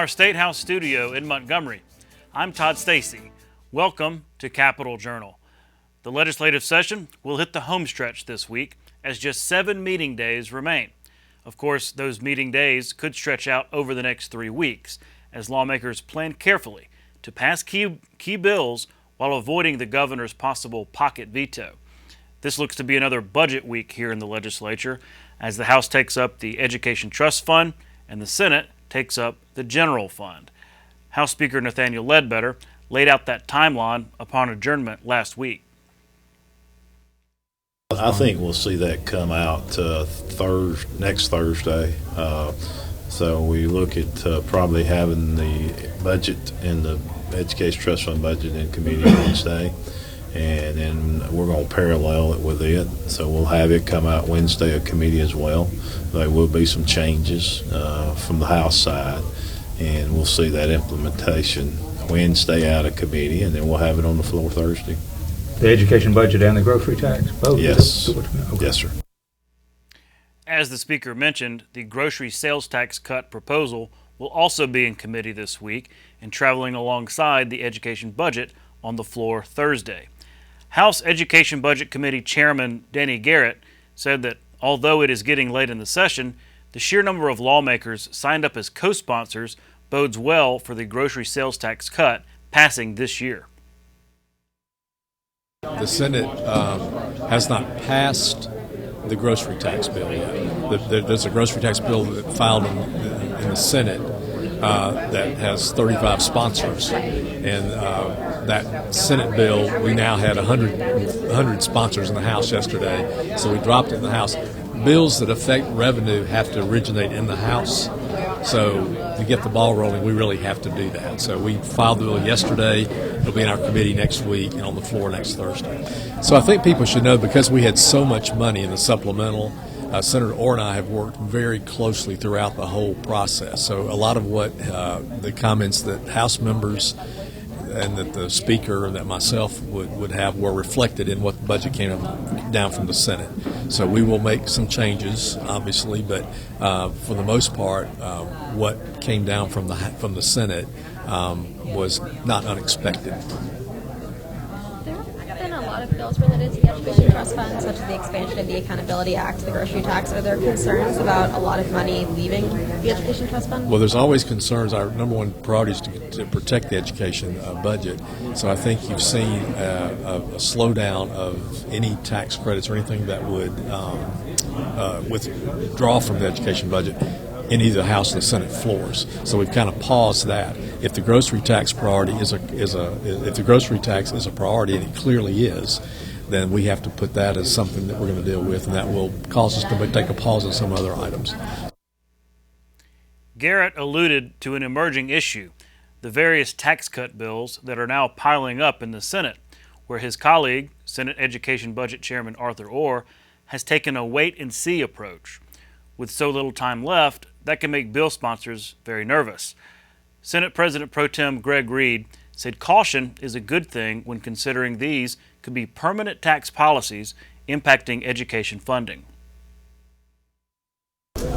our State House studio in Montgomery, I'm Todd Stacy. Welcome to Capitol Journal. The legislative session will hit the home stretch this week as just 7 meeting days remain. Of course, those meeting days could stretch out over the next 3 weeks as lawmakers plan carefully to pass key bills while avoiding the governor's possible pocket veto. This looks to be another budget week here in the legislature as the House takes up the Education Trust Fund and the Senate takes up the General Fund. House Speaker Nathaniel Ledbetter laid out that timeline upon adjournment last week. I think we'll see that come out next Thursday. So we look at probably having the budget and the Education Trust Fund budget in committee Wednesday, and then we're going to parallel it with it. So we'll have it come out Wednesday of committee as well. There will be some changes from the House side, and we'll see that implementation Wednesday out of committee, and then we'll have it on the floor Thursday. The education budget and the grocery tax, both? Yes. Okay. Yes, sir. As the Speaker mentioned, the grocery sales tax cut proposal will also be in committee this week and traveling alongside the education budget on the floor Thursday. House Education Budget Committee Chairman Danny Garrett said that although it is getting late in the session, the sheer number of lawmakers signed up as co-sponsors bodes well for the grocery sales tax cut passing this year. The Senate has not passed the grocery tax bill yet. There's a grocery tax bill that filed in the Senate that has 35 sponsors, and that Senate bill, we now had 100 sponsors in the House yesterday, so we dropped it in the House. Bills that affect revenue have to originate in the House, so to get the ball rolling, we really have to do that. So we filed the bill yesterday. It'll be in our committee next week and on the floor next Thursday. So I think people should know, because we had so much money in the supplemental, Senator Orr and I have worked very closely throughout the whole process. So a lot of what the comments that House members and that the Speaker and that myself would have were reflected in what the budget came down from the Senate. So we will make some changes, obviously, but for the most part, what came down from the Senate was not unexpected. There have been a lot of bills related to the Education Trust Fund, such as the expansion of the Accountability Act, the grocery tax. Are there concerns about a lot of money leaving the Education Trust Fund? Well, there's always concerns. Our number one priority is to protect the education budget. So I think you've seen a slowdown of any tax credits or anything that would withdraw from the education budget in either the House or the Senate floors. So we've kind of paused that. If the grocery tax priority if the grocery tax is a priority, and it clearly is, then we have to put that as something that we're going to deal with, and that will cause us to take a pause on some other items. Garrett alluded to an emerging issue, the various tax cut bills that are now piling up in the Senate, where his colleague, Senate Education Budget Chairman Arthur Orr, has taken a wait-and-see approach. With so little time left, that can make bill sponsors very nervous. Senate President Pro Tem Greg Reed said caution is a good thing when considering these could be permanent tax policies impacting education funding.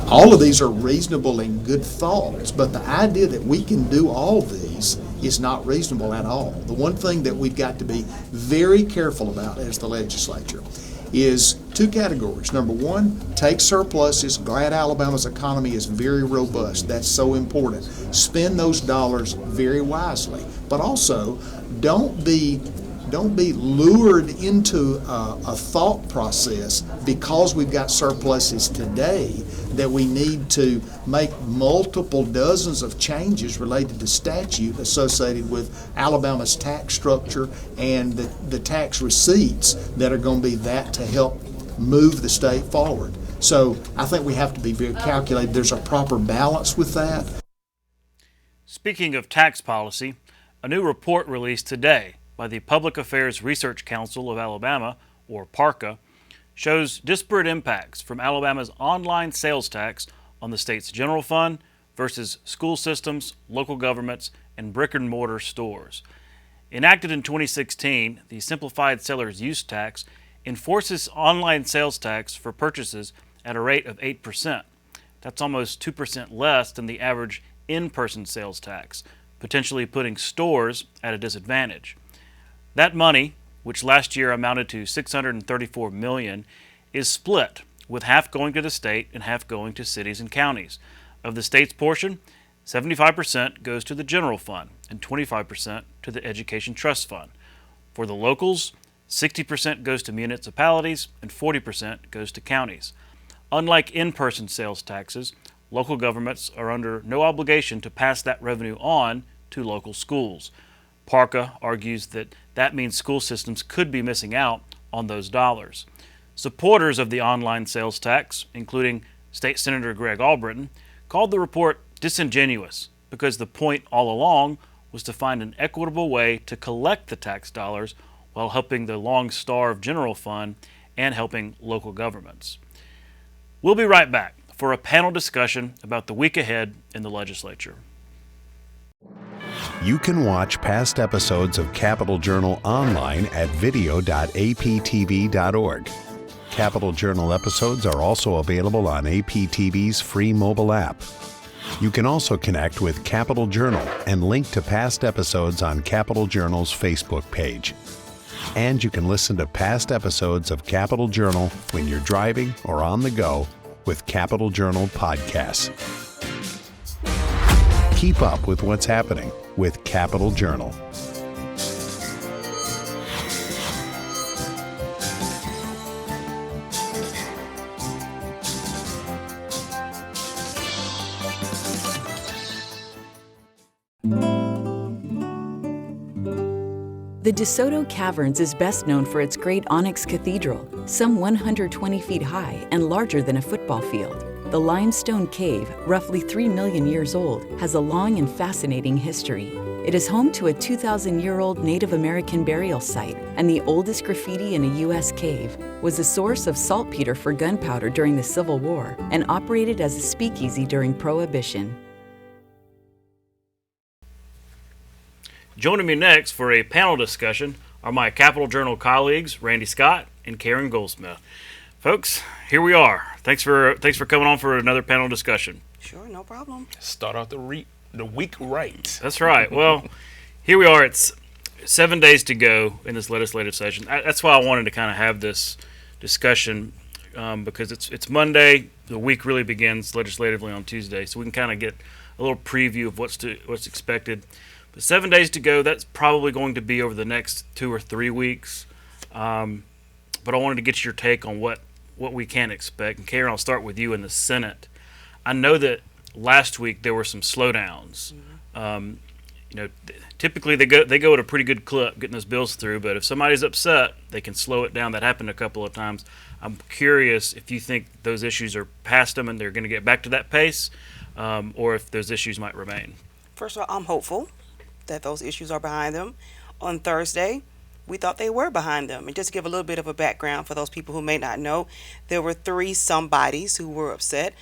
All of these are reasonable and good thoughts, but the idea that we can do all these is not reasonable at all. The one thing that we've got to be very careful about as the legislature is 2 categories. Number one, take surpluses. Glad Alabama's economy is very robust. That's so important. Spend those dollars very wisely. But also, don't be lured into a thought process because we've got surpluses today that we need to make multiple dozens of changes related to statute associated with Alabama's tax structure and the tax receipts that are going to be that to help move the state forward. So I think we have to be very calculated. There's a proper balance with that. Speaking of tax policy, a new report released today by the Public Affairs Research Council of Alabama, or PARCA, shows disparate impacts from Alabama's online sales tax on the state's general fund versus school systems, local governments, and brick-and-mortar stores. Enacted in 2016, the Simplified Seller's Use Tax enforces online sales tax for purchases at a rate of 8%. That's almost 2% less than the average in-person sales tax, potentially putting stores at a disadvantage. That money, which last year amounted to $634 million, is split, with half going to the state and half going to cities and counties. Of the state's portion, 75% goes to the general fund and 25% to the education trust fund. For the locals, 60% goes to municipalities and 40% goes to counties. Unlike in-person sales taxes, local governments are under no obligation to pass that revenue on to local schools. Parka argues that that means school systems could be missing out on those dollars. Supporters of the online sales tax, including State Senator Greg Albritton, called the report disingenuous because the point all along was to find an equitable way to collect the tax dollars while helping the long-starved general fund and helping local governments. We'll be right back for a panel discussion about the week ahead in the legislature. You can watch past episodes of Capital Journal online at video.aptv.org. Capital Journal episodes are also available on APTV's free mobile app. You can also connect with Capital Journal and link to past episodes on Capital Journal's Facebook page. And you can listen to past episodes of Capital Journal when you're driving or on the go with Capital Journal podcasts. Keep up with what's happening with Capital Journal. The DeSoto Caverns is best known for its great onyx cathedral, some 120 feet high and larger than a football field. The limestone cave, roughly 3 million years old, has a long and fascinating history. It is home to a 2,000-year-old Native American burial site, and the oldest graffiti in a U.S. cave was a source of saltpeter for gunpowder during the Civil War and operated as a speakeasy during Prohibition. Joining me next for a panel discussion are my Capital Journal colleagues, Randy Scott and Karen Goldsmith. Folks, here we are. Thanks for coming on for another panel discussion. Sure, no problem. Start off the week right. That's right. Well, here we are. It's 7 days to go in this legislative session. That's why I wanted to kind of have this discussion because it's Monday. The week really begins legislatively on Tuesday, so we can kind of get a little preview of what's expected. But 7 days to go, that's probably going to be over the next 2 or 3 weeks. But I wanted to get your take on what we can expect. And Karen, I'll start with you in the Senate. I know that last week there were some slowdowns. Mm-hmm. Typically they go at a pretty good clip getting those bills through, but if somebody's upset, they can slow it down. That happened a couple of times. I'm curious if you think those issues are past them and they're going to get back to that pace, or if those issues might remain. First of all, I'm hopeful that those issues are behind them. On Thursday, we thought they were behind them. And just to give a little bit of a background for those people who may not know, there were 3 somebodies who were upset.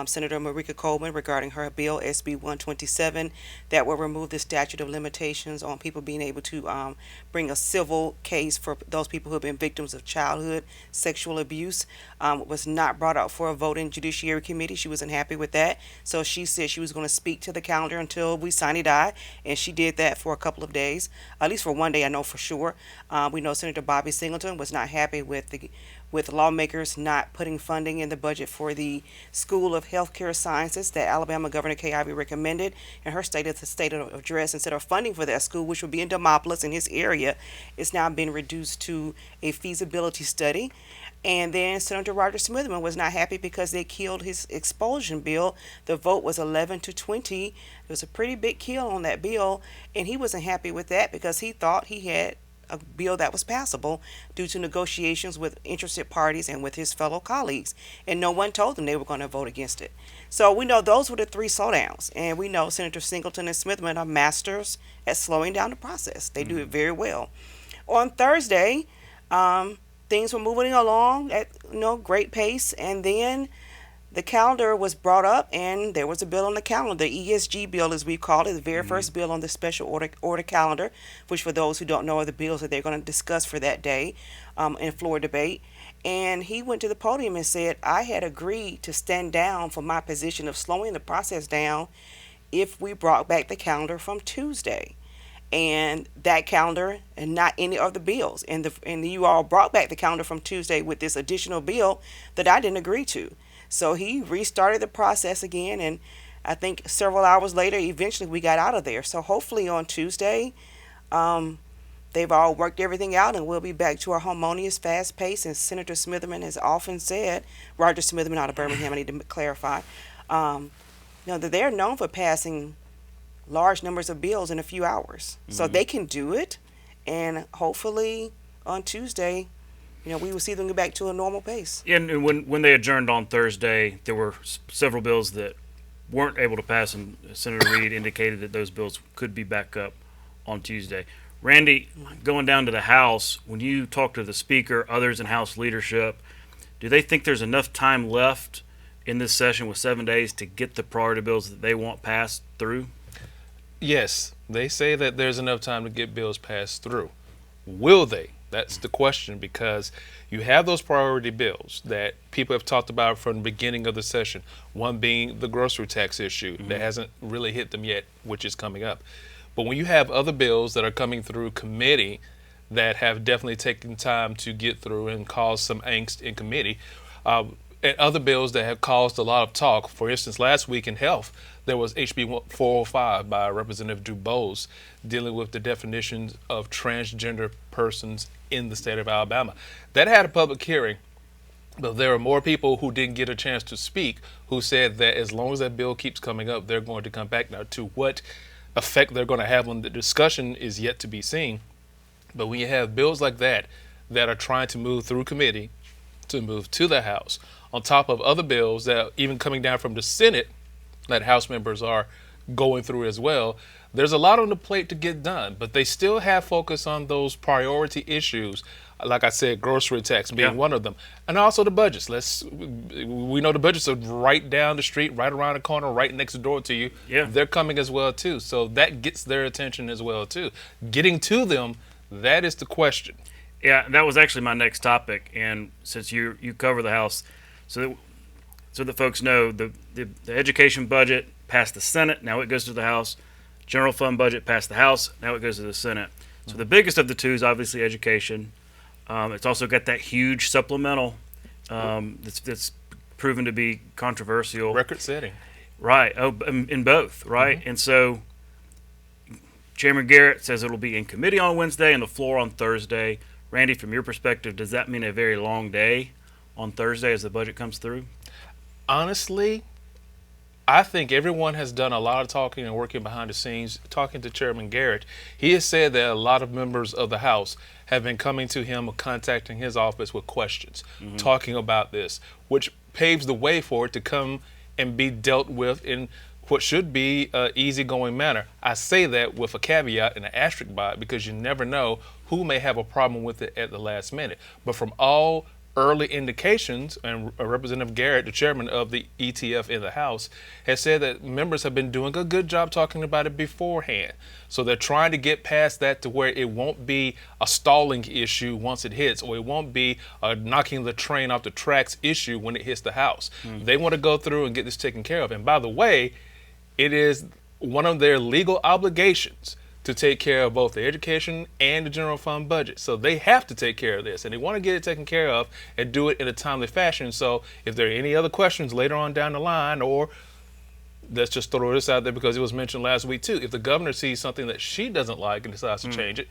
Senator Marika Coleman regarding her bill, SB 127, that will remove the statute of limitations on people being able to bring a civil case for those people who have been victims of childhood sexual abuse. Was not brought up for a vote in Judiciary Committee. She wasn't happy with that. So she said she was going to speak to the calendar until we sine die, and she did that for a couple of days, at least for one day, I know for sure. We know Senator Bobby Singleton was not happy with lawmakers not putting funding in the budget for the School of Healthcare Sciences that Alabama Governor Kay Ivey recommended in her state of address. Instead of funding for that school, which would be in Demopolis in his area, it's now been reduced to a feasibility study. And then Senator Roger Smithman was not happy because they killed his expulsion bill. The vote was 11-20. It was a pretty big kill on that bill, and he wasn't happy with that because he thought he had a bill that was passable due to negotiations with interested parties and with his fellow colleagues, and no one told them they were going to vote against it. So we know those were the 3 slowdowns, and we know Senator Singleton and Smithman are masters at slowing down the process. They do it very well. On Thursday, things were moving along at great pace, and then the calendar was brought up, and there was a bill on the calendar, the ESG bill, as we call it, the very first bill on the special order calendar, which for those who don't know are the bills that they're going to discuss for that day in floor debate. And he went to the podium and said, I had agreed to stand down for my position of slowing the process down if we brought back the calendar from Tuesday, and that calendar and not any of the bills, and you all brought back the calendar from Tuesday with this additional bill that I didn't agree to. So he restarted the process again, and I think several hours later, eventually we got out of there. So hopefully on Tuesday, they've all worked everything out, and we'll be back to our harmonious, fast pace. And Senator Smitherman has often said, Roger Smitherman out of Birmingham, I need to clarify, that they're known for passing large numbers of bills in a few hours. So they can do it, and hopefully on Tuesday, we will see them get back to a normal pace. And when they adjourned on Thursday, there were several bills that weren't able to pass, and Senator Reed indicated that those bills could be back up on Tuesday. Randy, going down to the House, when you talk to the Speaker, others in House leadership, do they think there's enough time left in this session with 7 days to get the priority bills that they want passed through? Yes, they say that there's enough time to get bills passed through. Will they? That's the question, because you have those priority bills that people have talked about from the beginning of the session, one being the grocery tax issue that hasn't really hit them yet, which is coming up. But when you have other bills that are coming through committee that have definitely taken time to get through and caused some angst in committee, and other bills that have caused a lot of talk, for instance, last week in health, there was HB 405 by Representative DuBose dealing with the definitions of transgender persons in the state of Alabama. That had a public hearing, but there are more people who didn't get a chance to speak who said that as long as that bill keeps coming up, they're going to come back. Now, to what effect they're going to have on the discussion is yet to be seen. But when you have bills like that that are trying to move through committee to move to the House, on top of other bills that are even coming down from the Senate that House members are going through as well, there's a lot on the plate to get done, but they still have focus on those priority issues. Like I said, grocery tax being one of them, and also the budgets. We know the budgets are right down the street, right around the corner, right next door to you. Yeah. They're coming as well too, so that gets their attention as well too. Getting to them, that is the question. Yeah, that was actually my next topic, and since you cover the House, so that folks know, the education budget passed the Senate, now it goes to the House. General fund budget passed the House, now it goes to the Senate. So the biggest of the two is obviously education. It's also got that huge supplemental that's proven to be controversial. Record setting. Right. Oh, in both, right? And so Chairman Garrett says it'll be in committee on Wednesday and the floor on Thursday. Randy, from your perspective, does that mean a very long day on Thursday as the budget comes through? Honestly, I think everyone has done a lot of talking and working behind the scenes. Talking to Chairman Garrett, he has said that a lot of members of the House have been coming to him or contacting his office with questions, talking about this, which paves the way for it to come and be dealt with in what should be an easygoing manner. I say that with a caveat and an asterisk by it, because you never know who may have a problem with it at the last minute. But from all early indications, and Representative Garrett, the chairman of the ETF in the House, has said that members have been doing a good job talking about it beforehand. So they're trying to get past that to where it won't be a stalling issue once it hits, or it won't be a knocking the train off the tracks issue when it hits the House. They want to go through and get this taken care of. And by the way, it is one of their legal obligations to take care of both the education and the general fund budget. So they have to take care of this, and they want to get it taken care of and do it in a timely fashion. So if there are any other questions later on down the line, or let's just throw this out there because it was mentioned last week too, if the governor sees something that she doesn't like and decides to change it,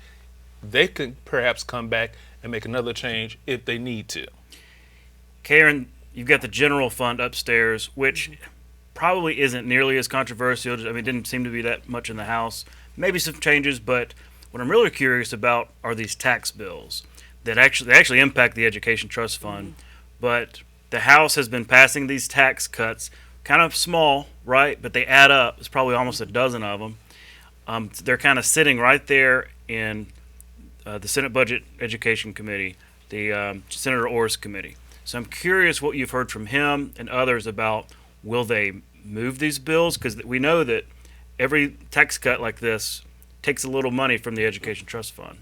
they could perhaps come back and make another change if they need to. Karen, you've got the general fund upstairs, which probably isn't nearly as controversial. I mean, it didn't seem to be that much in the House. Maybe some changes, but what I'm really curious about are these tax bills that actually impact the Education Trust Fund. But the House has been passing these tax cuts, kind of small, right? But they add up. It's probably almost a dozen of them. They're kind of sitting right there in the Senate Budget Education Committee, the Senator Orr's committee. So I'm curious what you've heard from him and others about, will they move these bills? Because we know that every tax cut like this takes a little money from the Education Trust Fund.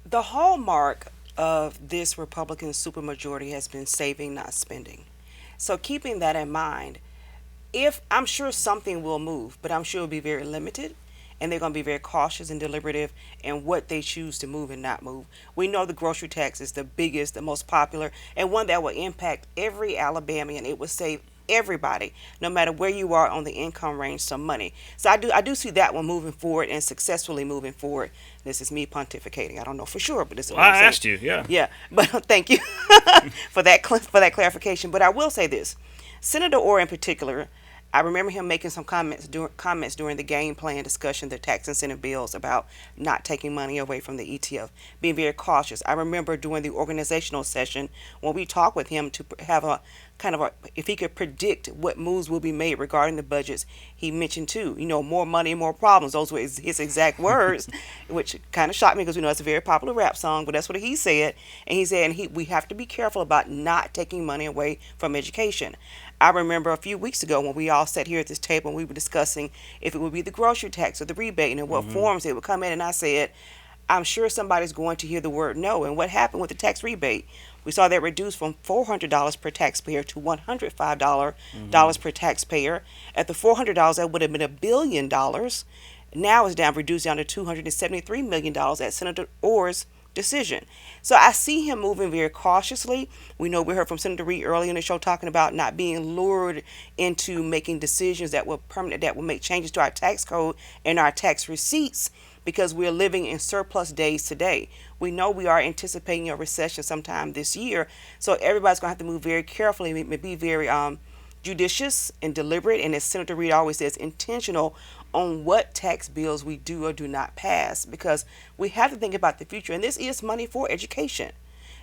The hallmark of this Republican supermajority has been saving, not spending. So keeping that in mind, if I'm sure something will move, but I'm sure it'll be very limited, and they're going to be very cautious and deliberative in what they choose to move and not move. We know the grocery tax is the biggest, the most popular, and one that will impact every Alabamian. It will save everybody, no matter where you are on the income range, some money. So I do see that one moving forward and successfully moving forward. This is me pontificating. I don't know for sure, but this is what I'm I saying. asked you, yeah. Yeah, but thank you for that clarification. But I will say this: Senator Orr in particular, I remember him making some comments during the game plan discussion, the tax incentive bills, about not taking money away from the ETF, being very cautious. I remember during the organizational session when we talked with him to have a kind of if he could predict what moves will be made regarding the budgets, he mentioned too, more money, more problems. Those were his exact words, which kind of shocked me because we know it's a very popular rap song, but that's what he said. And he said, we have to be careful about not taking money away from education. I remember a few weeks ago when we all sat here at this table and we were discussing if it would be the grocery tax or the rebate and in what forms it would come in. And I said, I'm sure somebody's going to hear the word no. And what happened with the tax rebate? We saw that reduced from $400 per taxpayer to $105 per taxpayer. At the $400, that would have been $1 billion. Now it's reduced down to $273 million at Senator Orr's decision. So I see him moving very cautiously. We know we heard from Senator Reid earlier in the show talking about not being lured into making decisions that will make changes to our tax code and our tax receipts, because we're living in surplus days today. We know we are anticipating a recession sometime this year, so everybody's going to have to move very carefully and be very judicious and deliberate, and as Senator Reid always says, intentional on what tax bills we do or do not pass, because we have to think about the future, and this is money for education.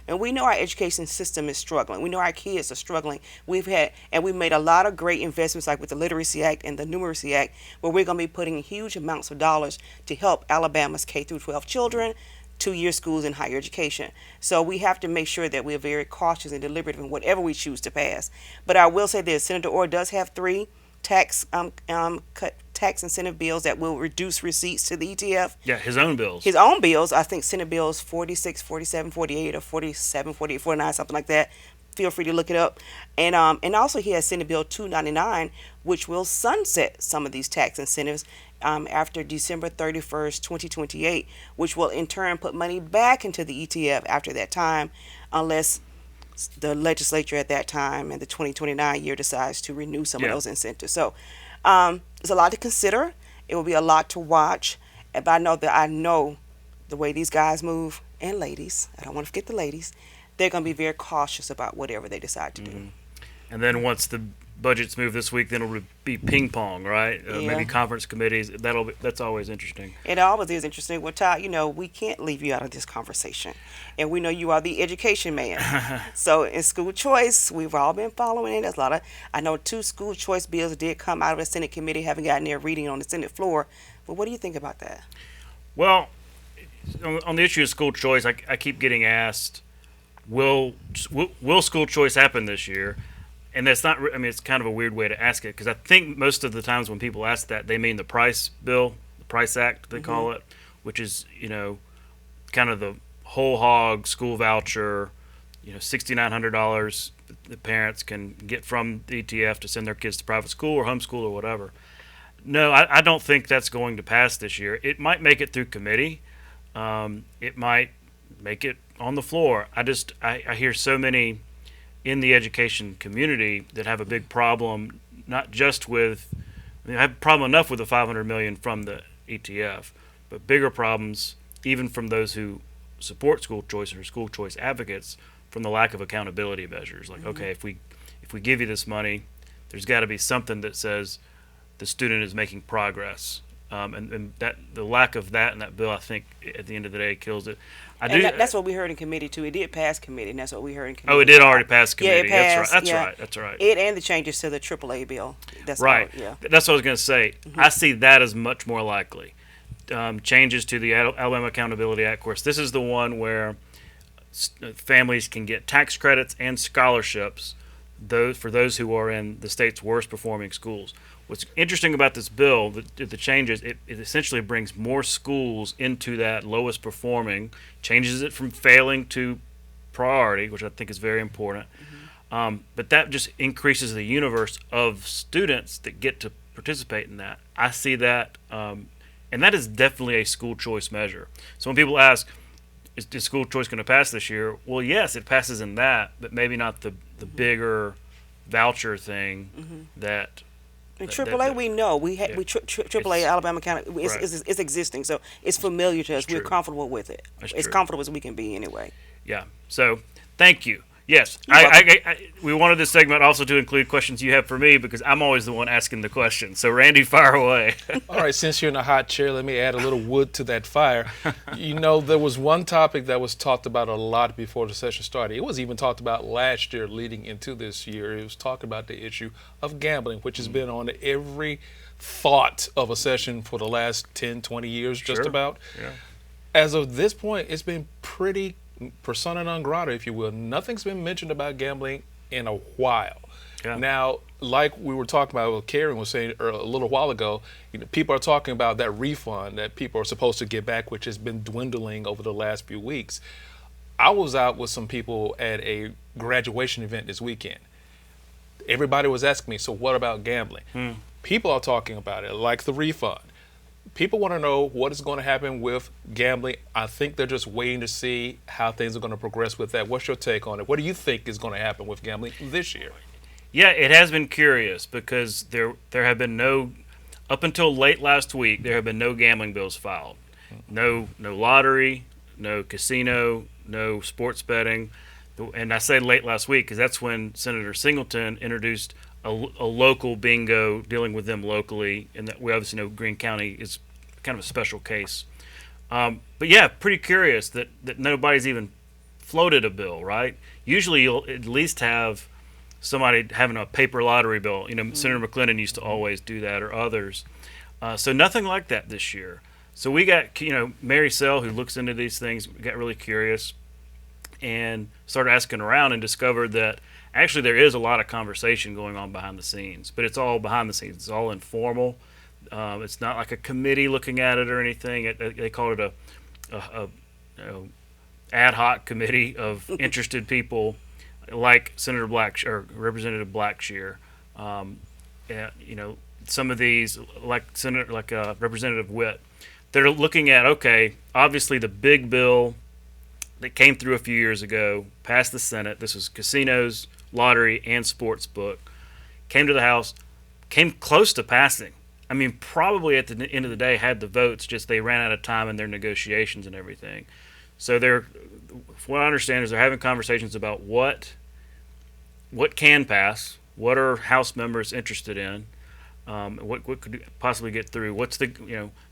And we know our education system is struggling. We know our kids are struggling. We've made a lot of great investments, like with the Literacy Act and the Numeracy Act, where we're going to be putting huge amounts of dollars to help Alabama's K-12 children, two-year schools, and higher education. So we have to make sure that we're very cautious and deliberative in whatever we choose to pass. But I will say this: Senator Orr does have 3 tax incentive bills that will reduce receipts to the ETF. Yeah, his own bills. His own bills. I think Senate bills 46, 47, 48, or 47, 48, 49, something like that. Feel free to look it up. And also he has Senate Bill 299, which will sunset some of these tax incentives after December 31st, 2028, which will in turn put money back into the ETF after that time, unless the legislature at that time and the 2029 year decides to renew some of those incentives. So there's a lot to consider. It will be a lot to watch. But I know the way these guys move, and ladies, I don't want to forget the ladies, they're going to be very cautious about whatever they decide to do. And then once the budgets move this week, then it'll be ping pong, right? Maybe conference committees. That's always interesting. It always is interesting. Well, Todd, we can't leave you out of this conversation, and we know you are the education man. So in school choice, we've all been following it. There's a lot of, I know 2 school choice bills did come out of the Senate committee, haven't gotten their reading on the Senate floor. But what do you think about that? Well, on the issue of school choice, I keep getting asked, will school choice happen this year? And that's not, it's kind of a weird way to ask it, because I think most of the times when people ask that, they mean the Price bill, the Price Act, they call it, which is, kind of the whole hog school voucher, $6,900 the parents can get from the ETF to send their kids to private school or homeschool or whatever. No, I don't think that's going to pass this year. It might make it through committee. It might make it on the floor. I hear so many in the education community that have a big problem, not just with, I have a problem enough with the $500 million from the ETF, but bigger problems even from those who support school choice or school choice advocates from the lack of accountability measures. Like, okay, if we give you this money, there's got to be something that says the student is making progress. And that the lack of that in that bill, I think, at the end of the day, kills it. That's what we heard in committee too. It did pass committee, and that's what we heard in committee. Oh, it did already pass committee. Yeah, it passed. That's right. It and the changes to the AAA bill. That's right. That's what I was going to say. I see that as much more likely. Changes to the Alabama Accountability Act. Of course, this is the one where families can get tax credits and scholarships for those who are in the state's worst performing schools. What's interesting about this bill, the changes, it essentially brings more schools into that lowest performing, changes it from failing to priority, which I think is very important. But that just increases the universe of students that get to participate in that. I see that, and that is definitely a school choice measure. So when people ask, is school choice going to pass this year? Well, yes, it passes in that, but maybe not the bigger voucher thing that. And AAA, we know AAA Alabama County is existing, so it's familiar to us. We're comfortable with it. As comfortable as we can be, anyway. Yeah. So, thank you. Yes, we wanted this segment also to include questions you have for me because I'm always the one asking the questions. So, Randy, fire away. All right, since you're in a hot chair, let me add a little wood to that fire. There was one topic that was talked about a lot before the session started. It was even talked about last year leading into this year. It was talking about the issue of gambling, which has been on every thought of a session for the last 10, 20 years, just about. Yeah. As of this point, it's been pretty persona non grata, if you will. Nothing's been mentioned about gambling in a while. Yeah. Now, like we were talking about, what Karen was saying a little while ago, people are talking about that refund that people are supposed to get back, which has been dwindling over the last few weeks. I was out with some people at a graduation event this weekend. Everybody was asking me, so what about gambling? People are talking about it, like the refund. People want to know what is going to happen with gambling. I think they're just waiting to see how things are going to progress with that. What's your take on it? What do you think is going to happen with gambling this year? Yeah, it has been curious because there have been up until late last week, there have been no gambling bills filed. No lottery, no casino, no sports betting. And I say late last week because that's when Senator Singleton introduced a local bingo, dealing with them locally, and that we obviously know Greene County is kind of a special case. But yeah, pretty curious that nobody's even floated a bill, right? Usually you'll at least have somebody having a paper lottery bill. Senator McClendon used to always do that, or others. So nothing like that this year. So we got, Mary Sell, who looks into these things, got really curious and started asking around and discovered that actually there is a lot of conversation going on behind the scenes, but it's all behind the scenes. It's all informal. It's not like a committee looking at it or anything. They call it a ad hoc committee of interested people like Senator or Representative Blackshear. Some of these like Representative Witt. They're looking at, okay, obviously the big bill that came through a few years ago, passed the Senate. This was casinos, lottery, and sports book. Came to the House, came close to passing. I mean, probably at the end of the day had the votes, just they ran out of time in their negotiations and everything. So what I understand is they're having conversations about what can pass, what are House members interested in, what could possibly get through. What's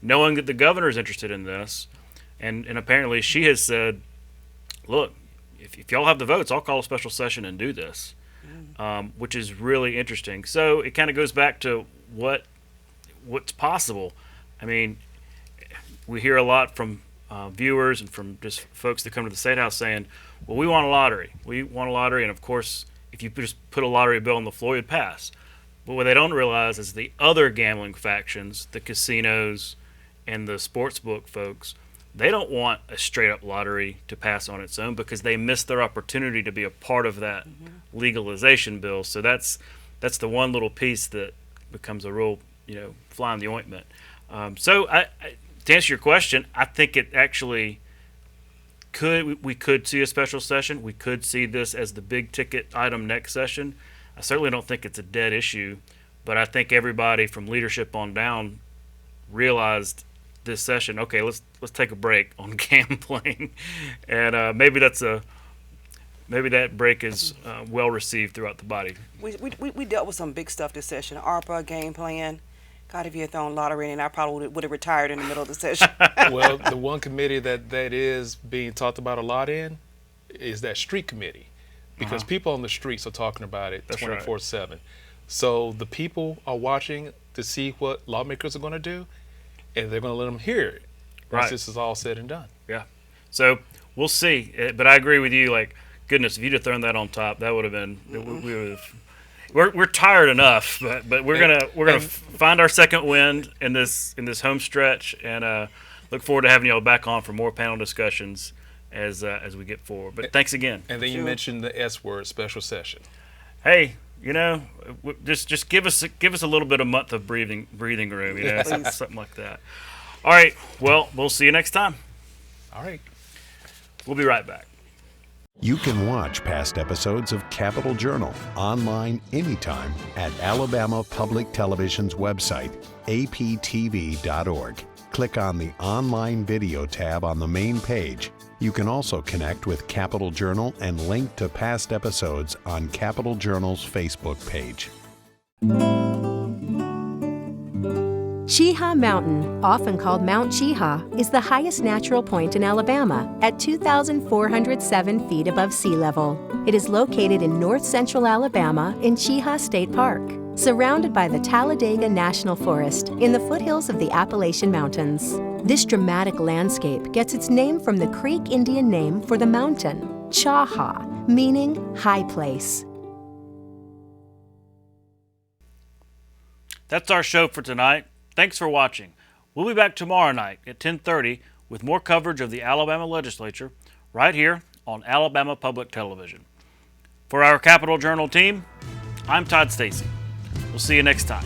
knowing that the governor is interested in this, and apparently she has said, look, if y'all have the votes, I'll call a special session and do this, which is really interesting. So it kind of goes back to what's possible. I mean, we hear a lot from viewers and from just folks that come to the State House saying, well, we want a lottery. We want a lottery, and of course, if you just put a lottery bill on the floor, it'd pass. But what they don't realize is the other gambling factions, the casinos and the sports book folks, they don't want a straight-up lottery to pass on its own because they missed their opportunity to be a part of that legalization bill. So that's the one little piece that becomes a real, fly in the ointment. So to answer your question, I think it actually we could see a special session. We could see this as the big-ticket item next session. I certainly don't think it's a dead issue, but I think everybody from leadership on down realized this session, okay, let's take a break on gambling, and maybe that break is well received throughout the body. We dealt with some big stuff this session. ARPA, game plan. God, if you had thrown lottery in, I probably would have retired in the middle of the session. Well, the one committee that is being talked about a lot in is that street committee, because people on the streets are talking about it 24/7. So the people are watching to see what lawmakers are going to do, and they're going to let them hear it once this is all said and done. Yeah. So we'll see. But I agree with you. Like, goodness, if you'd have thrown that on top, that would have been. We would have. We're tired enough, but we're gonna find our second wind in this home stretch, and look forward to having y'all back on for more panel discussions as we get forward. But thanks again. And then you mentioned the S word, special session. hey, just give us a little bit of month of breathing room, something like that. All right, well, we'll see you next time. All right. We'll be right back. You can watch past episodes of Capital Journal online anytime at Alabama Public Television's website, aptv.org. Click on the Online Video tab on the main page. You can also connect with Capital Journal and link to past episodes on Capital Journal's Facebook page. Cheaha Mountain, often called Mount Cheaha, is the highest natural point in Alabama at 2,407 feet above sea level. It is located in north-central Alabama in Cheaha State Park, surrounded by the Talladega National Forest in the foothills of the Appalachian Mountains. This dramatic landscape gets its name from the Creek Indian name for the mountain, Chaha, meaning high place. That's our show for tonight. Thanks for watching. We'll be back tomorrow night at 10:30 with more coverage of the Alabama legislature right here on Alabama Public Television. For our Capital Journal team, I'm Todd Stacy. We'll see you next time.